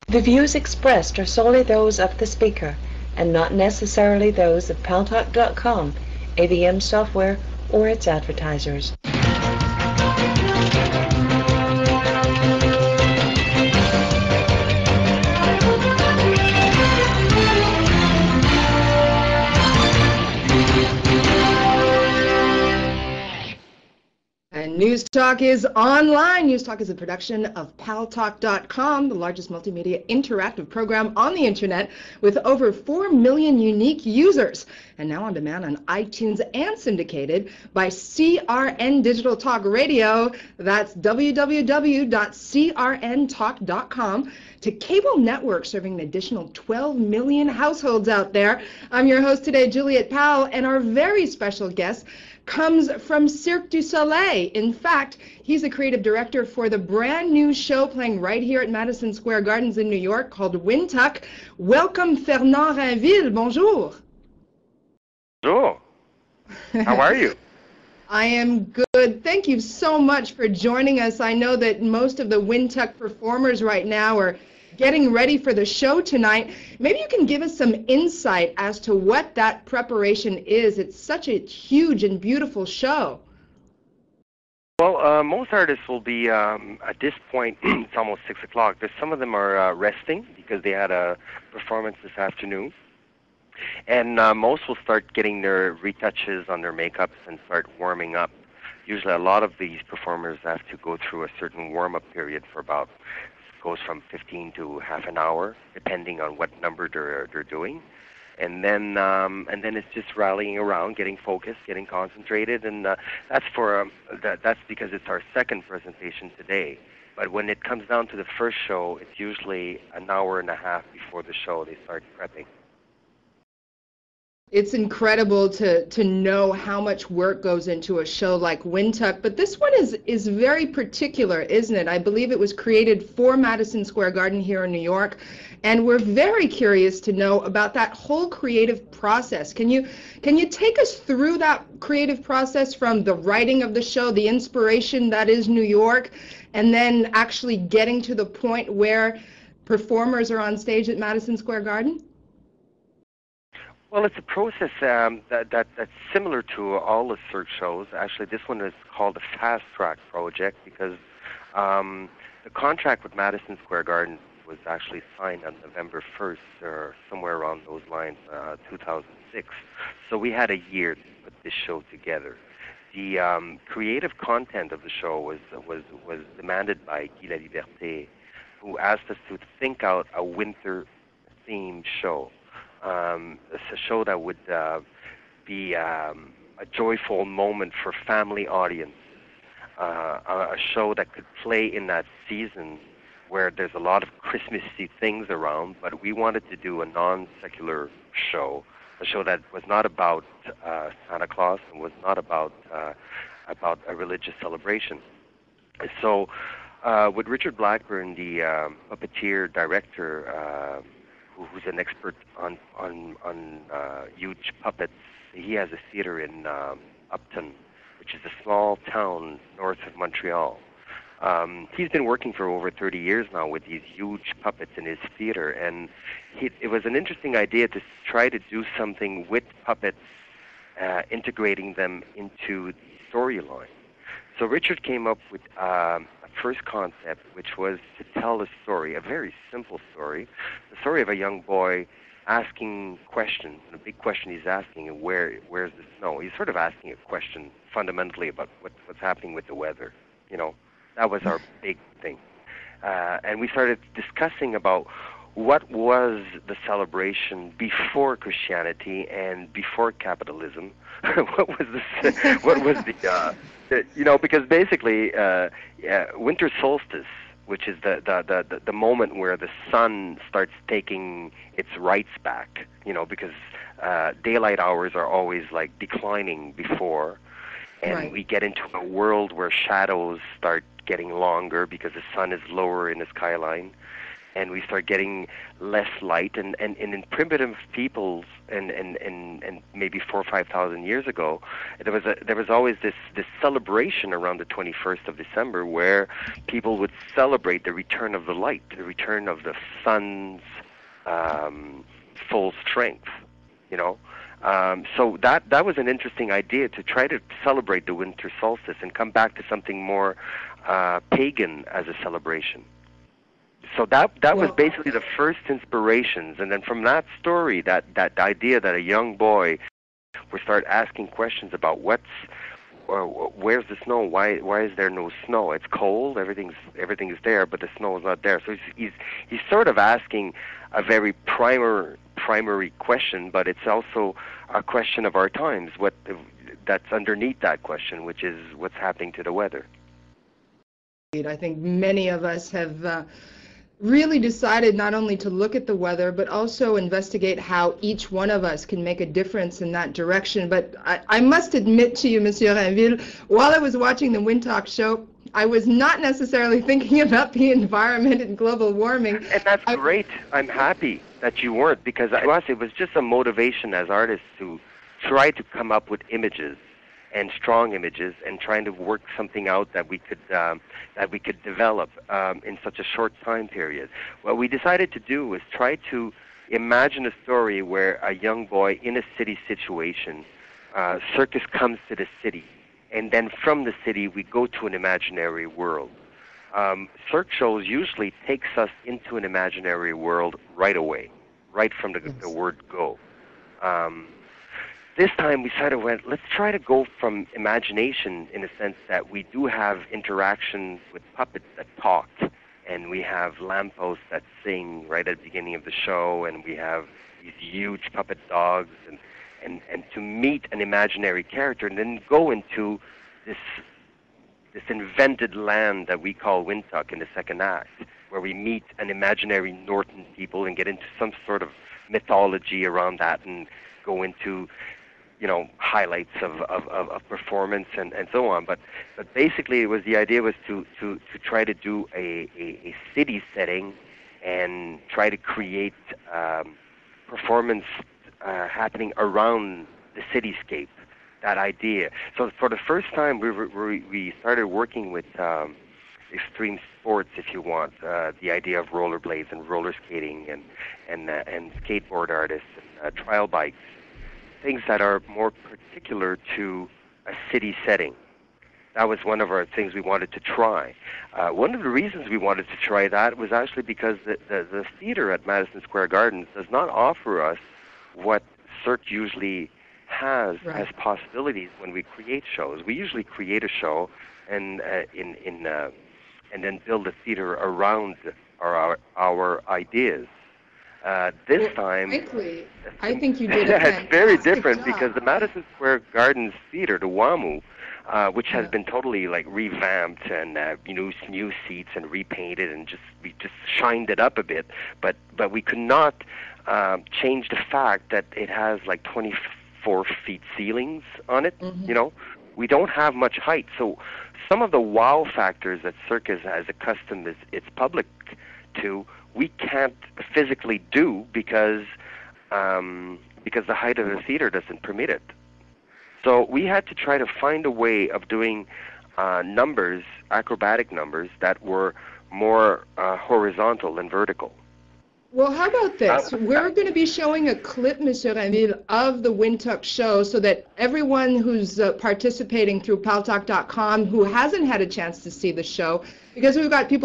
The views expressed are solely those of the speaker and not necessarily those of Paltalk.com, AVM software, or its advertisers. And News Talk is online. News Talk is a production of Paltalk.com, the largest multimedia interactive program on the internet with over 4 million unique users. And now on demand on iTunes and syndicated by CRN Digital Talk Radio. That's www.crntalk.com. To cable networks serving an additional 12 million households out there. I'm your host today, Juliette Powell, and our very special guest comes from Cirque du Soleil. In fact, he's a creative director for the brand new show playing right here at Madison Square Gardens in New York called Wintuk. Welcome, Fernand Rinville. Bonjour. Bonjour. How are you? I am good. Thank you so much for joining us. I know that most of the Wintuk performers right now are getting ready for the show tonight. Maybe you can give us some insight as to what that preparation is. It's such a huge and beautiful show. Well, most artists will be, at this point, it's almost 6 o'clock. There's some of them are resting because they had a performance this afternoon. And most will start getting their retouches on their makeups and start warming up. Usually a lot of these performers have to go through a certain warm-up period for about goes from 15 to half an hour, depending on what number they're doing, and then it's just rallying around, getting focused, getting concentrated, and that's because it's our second presentation today. But when it comes down to the first show, it's usually an hour and a half before the show they start prepping. It's incredible to know how much work goes into a show like Wintuk, but this one is very particular, isn't it? I believe it was created for Madison Square Garden here in New York, and we're very curious to know about that whole creative process. Can you take us through that creative process from the writing of the show, the inspiration that is New York, and then actually getting to the point where performers are on stage at Madison Square Garden? Well, it's a process that's similar to all the Cirque shows. Actually, this one is called a fast-track project because the contract with Madison Square Garden was actually signed on November 1st or somewhere around those lines, 2006. So we had a year to put this show together. The creative content of the show was demanded by Guy Laliberté, who asked us to think out a winter-themed show. It's a show that would be a joyful moment for family audience, a show that could play in that season where there's a lot of Christmassy things around, but we wanted to do a non-secular show, a show that was not about Santa Claus and was not about a religious celebration. So with Richard Blackburn, the puppeteer director, who's an expert on huge puppets. He has a theater in Upton, which is a small town north of Montreal. He's been working for over 30 years now with these huge puppets in his theater, and it was an interesting idea to try to do something with puppets, integrating them into the storyline. So Richard came up with a first concept, which was to tell a story, a very simple story, the story of a young boy asking questions. And a big question he's asking is where's the snow? He's sort of asking a question fundamentally about what's happening with the weather. You know, that was our big thing. And we started discussing about what was the celebration before Christianity and before capitalism. What was because basically winter solstice, which is the moment where the sun starts taking its rights back, because daylight hours are always like declining before, and right. We get into a world where shadows start getting longer because the sun is lower in the skyline. and we start getting less light. And in primitive peoples, and maybe 4,000 or 5,000 years ago, there was always this celebration around the 21st of December where people would celebrate the return of the light, the return of the sun's full strength. You know, so that was an interesting idea, to try to celebrate the winter solstice and come back to something more pagan as a celebration. So that was basically the first inspirations, and then from that story, that idea that a young boy would start asking questions about where's the snow? Why is there no snow? It's cold. Everything is there, but the snow is not there. So he's sort of asking a very primary question, but it's also a question of our times. That's underneath that question, which is what's happening to the weather. I think many of us have really decided not only to look at the weather, but also investigate how each one of us can make a difference in that direction. But I must admit to you, Monsieur Rinville, while I was watching the Wintuk show, I was not necessarily thinking about the environment and global warming. And that's great. I'm happy that you weren't, because to us it was just a motivation as artists to try to come up with images, and strong images, and trying to work something out that we could develop in such a short time period. What we decided to do was try to imagine a story where a young boy in a city situation, circus comes to the city, and then from the city we go to an imaginary world. Cirque shows usually takes us into an imaginary world right away, right from the word go. This time we sort of went, let's try to go from imagination, in a sense that we do have interactions with puppets that talk, and we have lampposts that sing right at the beginning of the show, and we have these huge puppet dogs, and to meet an imaginary character, and then go into this invented land that we call Wintuk in the second act, where we meet an imaginary Norton people and get into some sort of mythology around that, and go into highlights of performance and so on. But basically, the idea was to try to do a city setting and try to create performance happening around the cityscape. That idea. So for the first time, we started working with extreme sports, if you want, the idea of rollerblades and roller skating and skateboard artists and trial bikes. Things that are more particular to a city setting. That was one of our things we wanted to try. One of the reasons we wanted to try that was actually because the theater at Madison Square Garden does not offer us what Cirque usually has as possibilities when we create shows. We usually create a show and then build a theater around our ideas. This time, frankly, I think you did a it's very different job. because the Madison Square Garden's theater, the WAMU, which has been totally revamped and new seats and repainted, and we just shined it up a bit, but we could not change the fact that it has 24 feet ceilings on it. Mm-hmm. We don't have much height, so some of the wow factors that Circus has accustomed its public to, we can't physically do because the height of the theater doesn't permit it. So we had to try to find a way of doing numbers, acrobatic numbers, that were more horizontal than vertical. Well, how about this? We're going to be showing a clip, Monsieur Rinville, of the Wintuk show, so that everyone who's participating through Paltalk.com who hasn't had a chance to see the show, because we've got people